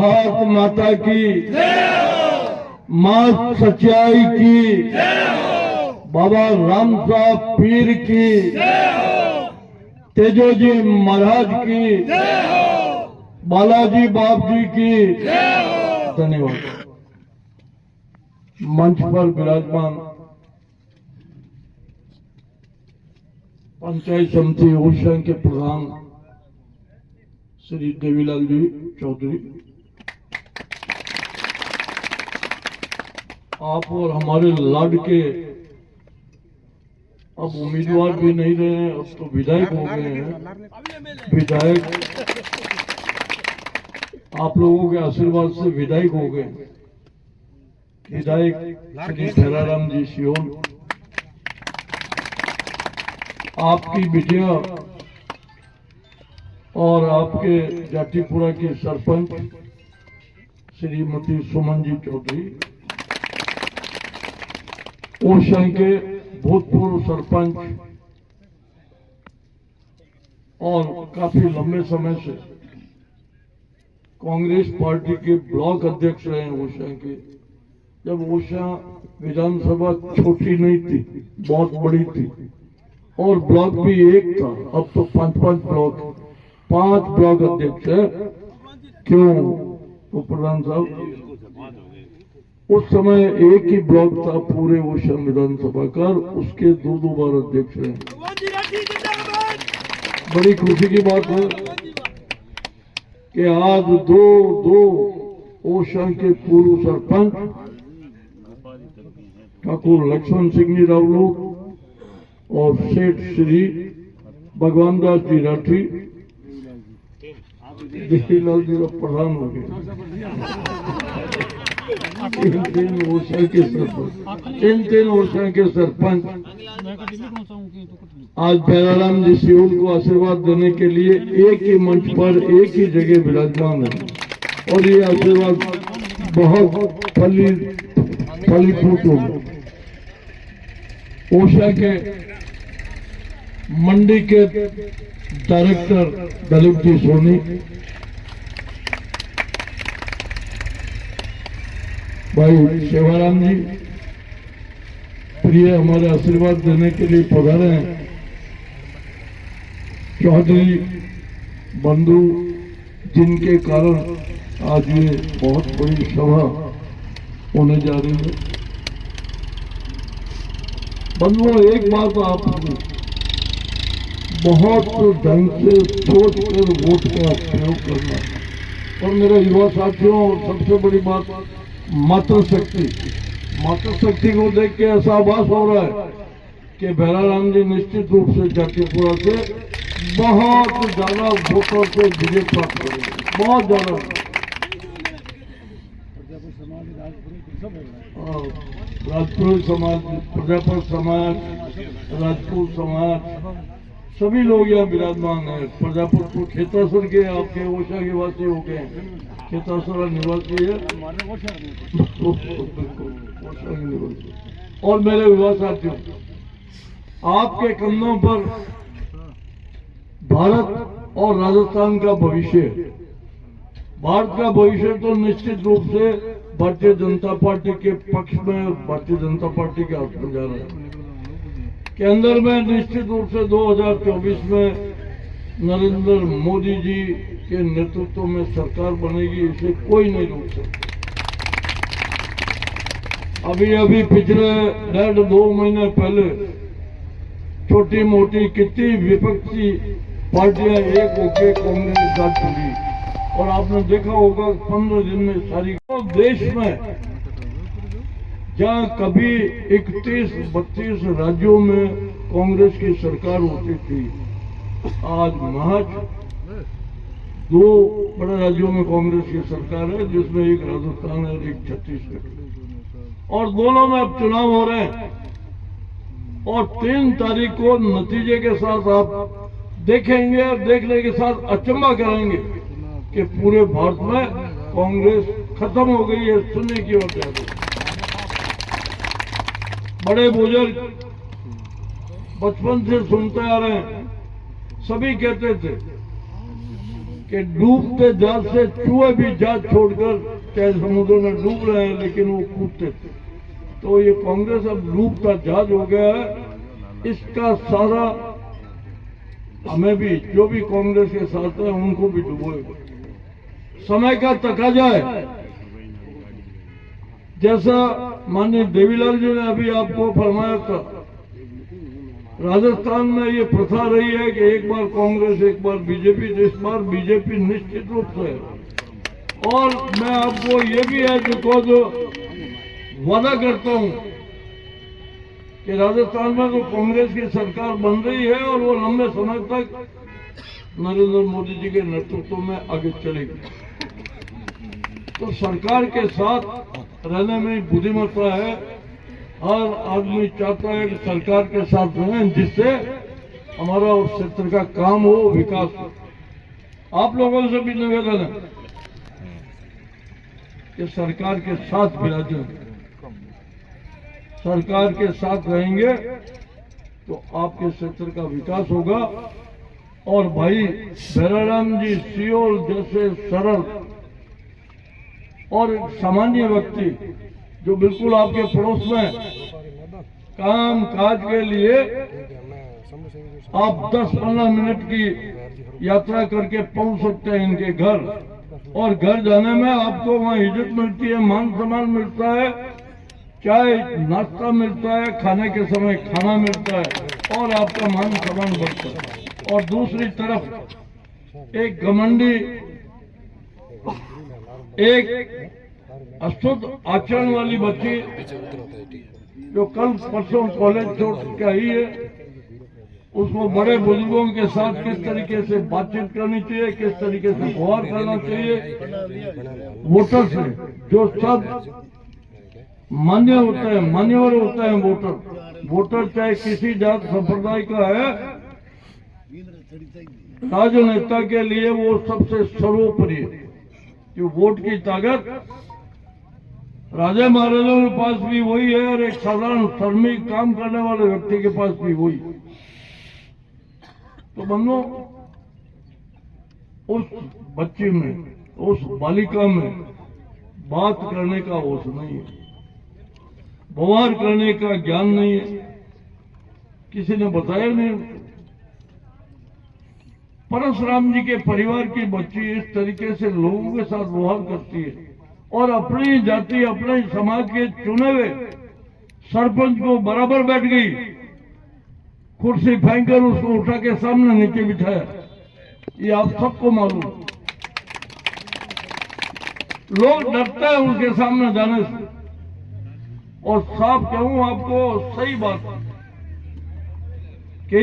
भारत माता की, माँ सच्चाई की, बाबा राम साहब पीर की, तेजोजी महाराज की, बालाजी बाप जी की। धन्यवाद। मंच पर विराजमान पंचायत समिति ओरछा के प्रधान श्री देवीलाल जी चौधरी, आप और हमारे लाडके अब उम्मीदवार भी नहीं रहे हैं, अब तो विधायक हो गए हैं। विधायक आप लोगों के आशीर्वाद से विधायक हो गए। विधायक श्री भैराराम जी सियोल, आपकी बिटिया और आपके जाटीपुरा की सरपंच श्रीमती सुमन जी चौधरी, ओरछा के भूतपूर्व सरपंच और काफी लंबे समय से कांग्रेस पार्टी के ब्लॉक अध्यक्ष रहे ओरछा के। जब ओरछा विधानसभा छोटी नहीं थी, बहुत बड़ी थी और ब्लॉक भी एक था, अब तो 5-5 ब्लॉक, 5 ब्लॉक अध्यक्ष है। क्यों तो प्रधान साहब, उस समय एक ही ब्लॉक था पूरे ओरछा विधानसभा का, उसके 2-2 बार अध्यक्ष रहे। बड़ी खुशी की बात है कि आज दो ओरछा के पूर्व सरपंच ठाकुर लक्ष्मण सिंह जी रावलोक और सेठ श्री भगवान दास जी राठी देवीलाल जी का प्रधान हो गए। तीन ओरछा के सरपंच, तीन ओरछा के सरपंच आज भैराराम जी सियोल को आशीर्वाद देने के लिए एक ही मंच पर एक ही जगह विराजमान है और ये आशीर्वाद बहुत फलीभूत होगा। ओरछा के मंडी के डायरेक्टर दलीप जी सोनी, भाई शिवाराम जी प्रिय हमारे आशीर्वाद देने के लिए पधारे हैं। चौधरी बंधु जिनके कारण आज ये बहुत बड़ी सभा होने जा रही है। बंधुओं, एक बात आप बहुत ढंग से सोच कर वोट का प्रयोग करना। और मेरे युवा साथियों, सबसे बड़ी बात मातृशक्ति को देख के ऐसा आभास हो रहा है कि भैराराम जी निश्चित रूप से जाटीपुरा से बहुत ज्यादा वोटों से विजय प्राप्त करेंगे, बहुत ज्यादा। राजपूत समाज, प्रजापत समाज, राजपूत समाज, सभी लोग यहाँ विराजमान है। प्रजापत खेतासर के आपके ओरछा के वासी हो गए, खेतासर निवासी है और मेरे युवा साथियों, आपके कंधों पर भारत और राजस्थान का भविष्य है। भारत का भविष्य तो निश्चित रूप से भारतीय जनता पार्टी के पक्ष में, भारतीय जनता पार्टी के हाथ में जा रहा है। केंद्र में निश्चित रूप से 2024 में नरेंद्र मोदी जी के नेतृत्व में सरकार बनेगी, इसे कोई नहीं रोक सकता। अभी पिछले 1.5-2 महीने पहले छोटी मोटी कितनी विपक्षी पार्टियां एक होकर कांग्रेस के साथ जुड़ी और आपने देखा होगा 15 दिन में सारी देश में जहां कभी 31-32 राज्यों में कांग्रेस की सरकार होती थी, आज महज 2 बड़े राज्यों में कांग्रेस की सरकार है, जिसमें एक राजस्थान है और एक छत्तीसगढ़, और दोनों में अब चुनाव हो रहे हैं। और 3 तारीख को नतीजे के साथ आप देखेंगे, देखने के साथ अचंभा करेंगे कि पूरे भारत में कांग्रेस खत्म हो गई है, सुनने की ओर जा रही। बड़े बुजुर्ग बचपन से सुनते आ रहे हैं, सभी कहते थे कि डूबते जहाज से चूहे भी जहाज छोड़कर चाहे समुद्र में डूब रहे हैं लेकिन वो कूदते थे। तो ये कांग्रेस अब डूबता जहाज हो गया है। इसका सारा हमें भी, जो भी कांग्रेस के साथ है उनको भी डुबोएगा। समय का तकाजा है। जैसा माननीय देवीलाल जी ने अभी आपको फरमाया था, राजस्थान में ये प्रथा रही है कि एक बार कांग्रेस एक बार बीजेपी। इस बार बीजेपी निश्चित रूप से है। और मैं आपको ये भी है जो वादा करता हूं कि राजस्थान में तो कांग्रेस की सरकार बन रही है और वो लंबे समय तक नरेंद्र मोदी जी के नेतृत्व में आगे चलेगी। तो सरकार के साथ रहने में बुद्धिमत्ता है। हर आदमी चाहता है कि सरकार के साथ रहें जिससे हमारा उस क्षेत्र का काम हो, विकास हो। आप लोगों से भी निवेदन है कि सरकार के साथ विराजें। सरकार के साथ रहेंगे तो आपके क्षेत्र का विकास होगा। और भाई भैराराम जी सियोल जैसे सरल और सामान्य व्यक्ति जो बिल्कुल आपके पड़ोस में काम काज के लिए आप 10-15 मिनट की यात्रा करके पहुंच सकते हैं इनके घर। और घर जाने में आपको वहाँ इज्जत मिलती है, मान सम्मान मिलता है, चाय नाश्ता मिलता है, खाने के समय खाना मिलता है और आपका मान सम्मान बढ़ता है। और दूसरी तरफ एक घमंडी, एक अशुद्ध आचरण वाली बच्ची जो कल परसों कॉलेज छोड़ के आई है, उसको बड़े बुजुर्गों के साथ किस तरीके से बातचीत करनी चाहिए, किस तरीके से व्यवहार करना चाहिए। वोटर से जो सब मान्य होते हैं, मान्यवर होते हैं वोटर चाहे किसी जात संप्रदाय का है, राजनेता के लिए वो सबसे सर्वोपरि है। जो वोट की ताकत राजा महाराजाओं के पास भी वही है और एक साधारण श्रमिक काम करने वाले व्यक्ति के पास भी वही। तो बंधुओं, उस बच्ची में, उस बालिका में बात करने का होश नहीं है, व्यवहार करने का ज्ञान नहीं है, किसी ने बताया नहीं। परशुराम जी के परिवार की बच्ची इस तरीके से लोगों के साथ व्यवहार करती है और अपनी जाति, अपने समाज के चुने हुए सरपंच को बराबर बैठ गई, कुर्सी फेंककर उसको उठा के सामने नीचे बिठाया। ये आप सबको मालूम। लोग डरते हैं उनके सामने जाने से। और साफ कहूं आपको, सही बात कि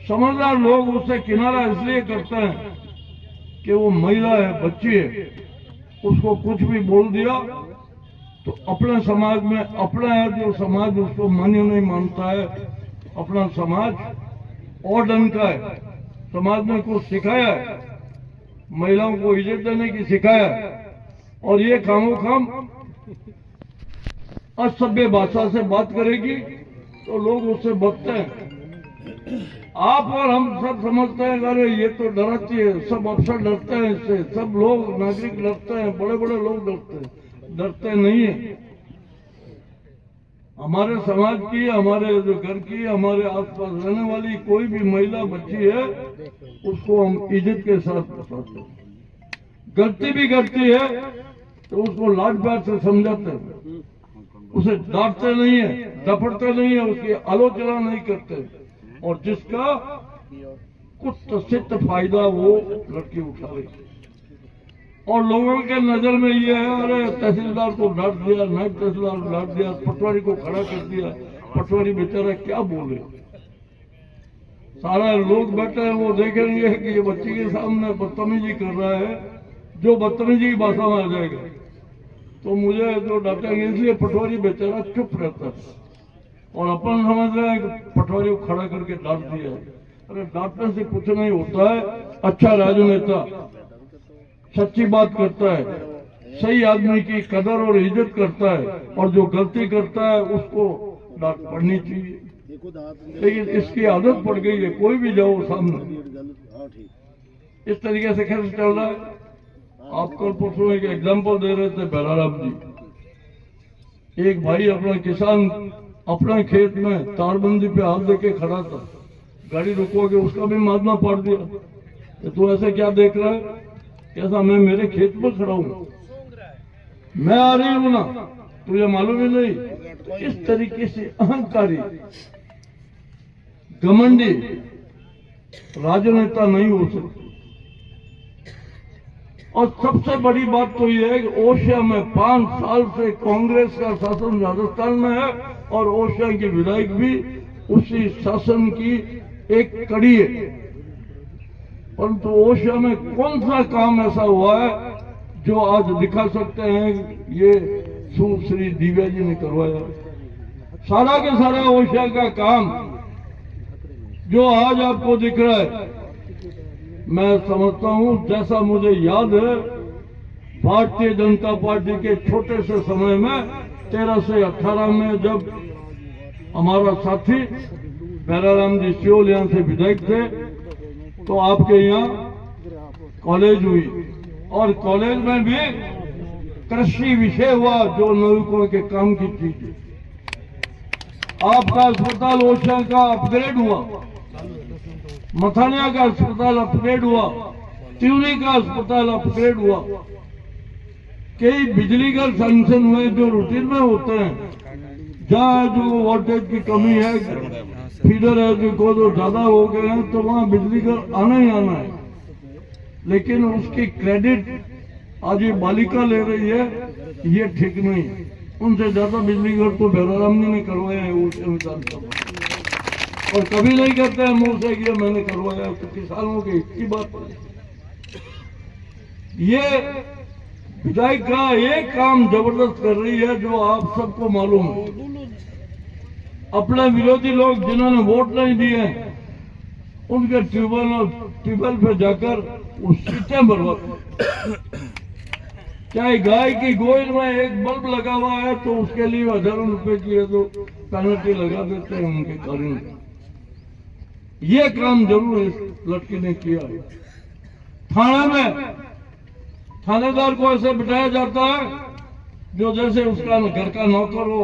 समझदार लोग उससे किनारा इसलिए करते हैं कि वो महिला है, बच्ची है, उसको कुछ भी बोल दिया तो अपने समाज में, अपना है जो समाज उसको मान्य नहीं मानता है, अपना समाज और ढंग का है, समाज ने कुछ सिखाया है, महिलाओं को इज्जत देने की सिखाया है, और ये खामोखाम असभ्य भाषा से बात करेगी तो लोग उससे बचते हैं। आप और हम सब समझते हैं अरे ये तो डराती है, सब अफसर डरते हैं इससे, सब लोग नागरिक डरते हैं, बड़े बड़े लोग डरते हैं। डरते नहीं है। हमारे समाज की, हमारे जो घर की, हमारे आसपास रहने वाली कोई भी महिला बच्ची है उसको हम इज्जत के साथ बताते हैं। गलती भी करती है तो उसको लाड प्यार से समझाते हैं, उसे डांटते नहीं है, डपटते नहीं है, उसकी आलोचना नहीं करते। और जिसका कुछ सिद्ध फायदा वो लड़की उठा रही। और लोगों के नजर में ये है अरे तहसीलदार को डांट दिया, नायब तहसीलदार को डांट दिया, पटवारी को खड़ा कर दिया, पटवारी बेचारा क्या बोले। सारा लोग बैठे हैं, वो देखेंगे कि ये बच्ची के सामने बदतमीजी कर रहा है, जो बदतमीजी की भाषा में आ जाएगा तो मुझे जो डांटेंगे, इसलिए पटवारी बेचारा चुप रहता है। और अपन समझ रहे हैं कि पटवारी को खड़ा करके डांट दिया। अरे डांटने से कुछ नहीं होता है। अच्छा राजनेता सच्ची बात करता है, सही आदमी की कदर और इज्जत करता है, और जो गलती करता है उसको डांट पड़नी चाहिए। लेकिन इसकी आदत पड़ गई है, कोई भी जाओ सामने इस तरीके से खर्च चल रहा है। आप कल परसों एक एग्जाम्पल दे रहे थे बहराराम जी, एक भाई अपना किसान अपना खेत में तारबंदी पे हाथ देके खड़ा था, गाड़ी रुकोगे उसका भी मारना पड़ दिया। तो ऐसे क्या देख रहा है, कैसा मैं मेरे खेत में खड़ा हूं, मैं आ रही हूं ना, तुझे मालूम ही नहीं। तो इस तरीके से अहंकारी घमंडी राजनेता नहीं हो सकते। और सबसे बड़ी बात तो यह है कि ओडिशा में 5 साल से कांग्रेस का शासन राजस्थान में है और ओडिशा के विधायक भी उसी शासन की एक कड़ी है। परंतु ओडिशा में कौन सा काम ऐसा हुआ है जो आज दिखा सकते हैं ये सुश्री दिव्या जी ने करवाया। सारा के सारा ओडिशा का काम जो आज आपको दिख रहा है, मैं समझता हूं, जैसा मुझे याद है, भारतीय जनता पार्टी के छोटे से समय में 13 से 18 में जब हमारा साथी बहराराम जी सियोल यहाँ से विधायक थे, तो आपके यहाँ कॉलेज हुई और कॉलेज में भी कृषि विषय हुआ जो नौकों के काम की चीज। आपका अस्पताल ओडिशा का अपग्रेड हुआ, मथानिया का अस्पताल अपग्रेड हुआ, त्यूनी का अस्पताल अपग्रेड हुआ। कई बिजली घर सैंक्शन हुए जो रूटीन में होते हैं, जहाँ जो वोल्टेज की कमी है, फीडर है जो जो ज्यादा हो गए हैं, तो वहाँ बिजली घर आना ही आना है। लेकिन उसकी क्रेडिट आज ये बालिका ले रही है, ये ठीक नहीं। उनसे ज्यादा बिजली घर तो बहराराम जी ने करवाया है विधानसभा, और कभी नहीं कहते हैं मुंह से कि मैंने करवाया। तो किसानों की इतनी बात, ये विधायक का एक काम जबरदस्त कर रही है जो आप सबको मालूम है। अपने विरोधी लोग जिन्होंने वोट नहीं दिए उनके ट्यूबवेल पे जाकर उस सीटें भरवाते। चाहे गाय की गोद में एक बल्ब लगा हुआ है तो उसके लिए हजारों रुपए की है तो पेनल्टी लगा देते हैं उनके कारण। ये काम जरूर इस लड़की ने किया। थाने में थानेदार को ऐसे बिठाया जाता है जो जैसे उसका घर का नौकर हो,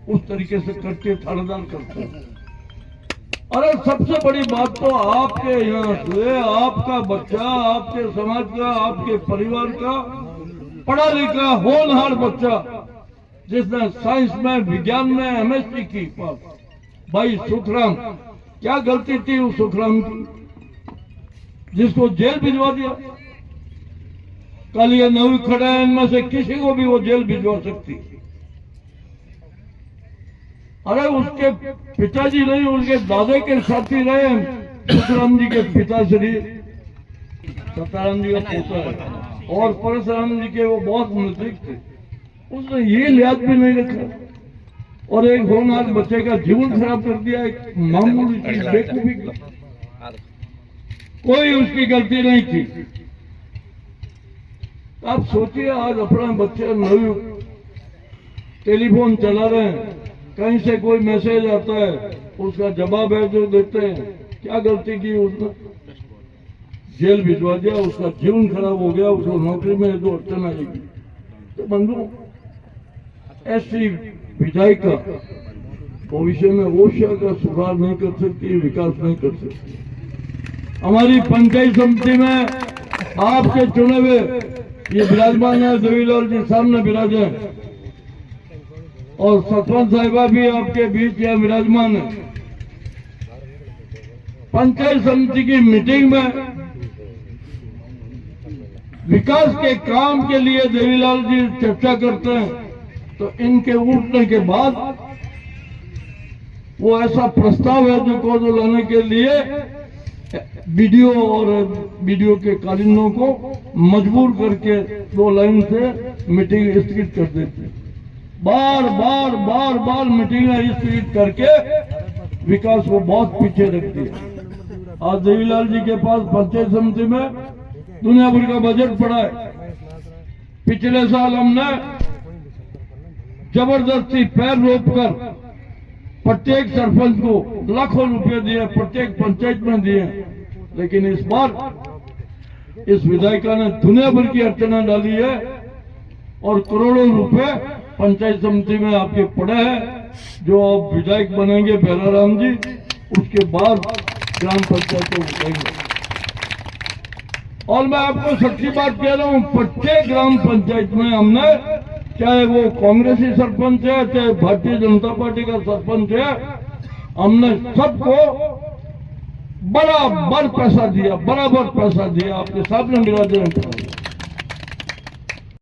उस तरीके से करके थानेदार करते हैं। अरे सबसे बड़ी बात तो आपके यहाँ से आपका बच्चा, आपके समाज का, आपके परिवार का पढ़ा लिखा होनहार बच्चा जिसने साइंस में, विज्ञान में एमएससी की पास, भाई सुखराम, क्या गलती थी उस सुखराम की जिसको जेल भिजवा दिया। कल ये नवी खड़ा है, इनमें से किसी को भी वो जेल भिजवा सकती। अरे उसके पिताजी नहीं, उनके दादे के साथी रहे सुखराम जी के पिताश्री, सताराम जी का पोता है, और परशुराम जी के वो बहुत नजदीक थे। उसने ये लिहाज भी नहीं रखा और एक होनहार बच्चे का जीवन खराब कर दिया। एक मामूली चीज बेवकूफी, कोई उसकी गलती नहीं थी। आप सोचिए, आज अपना बच्चे नवी टेलीफोन चला रहे हैं, कहीं से कोई मैसेज आता है, उसका जवाब है जो देते हैं। क्या गलती की उसने? जेल भिजवा दिया, उसका जीवन खराब हो गया, उसको नौकरी में जो अड़चन आएगी। तो बंधु, ऐसी विधायिका भविष्य में ओडिशा का सुधार नहीं कर सकती, विकास नहीं कर सकती। हमारी पंचायत समिति में आपके चुने हुए ये विराजमान है, देवीलाल जी सामने विराजे, और सरपंच साहिबा भी आपके बीच यह विराजमान है। पंचायत समिति की मीटिंग में विकास के काम के लिए देवीलाल जी चर्चा करते हैं, तो इनके उठने के बाद वो ऐसा प्रस्ताव है जो लाने के लिए बीडीओ और बीडीओ के कालीनों को मजबूर करके 2 लाइन से मीटिंग स्थगित कर देते। बार बार मीटिंग स्थगित करके विकास को बहुत पीछे रखती है। आज देवीलाल जी के पास पंचायत समिति में दुनिया भर का बजट पड़ा है। पिछले साल हमने जबरदस्ती पैर रोककर प्रत्येक सरपंच को लाखों रुपए दिए, प्रत्येक पंचायत में दिए, लेकिन इस बार इस विधायिका ने दुनिया भर की अर्चना डाली है और करोड़ों रुपए पंचायत समिति में आपके पड़े हैं। जो आप विधायक बनेंगे बेलाराम जी, उसके बाद ग्राम पंचायत को उठाएंगे। और मैं आपको सच्ची बात कह रहा हूं, प्रत्येक ग्राम पंचायत में हमने, चाहे वो कांग्रेसी सरपंच है चाहे भारतीय जनता पार्टी का सरपंच है, हमने सबको बराबर पैसा दिया, बराबर पैसा दिया। आपके सामने मिला दे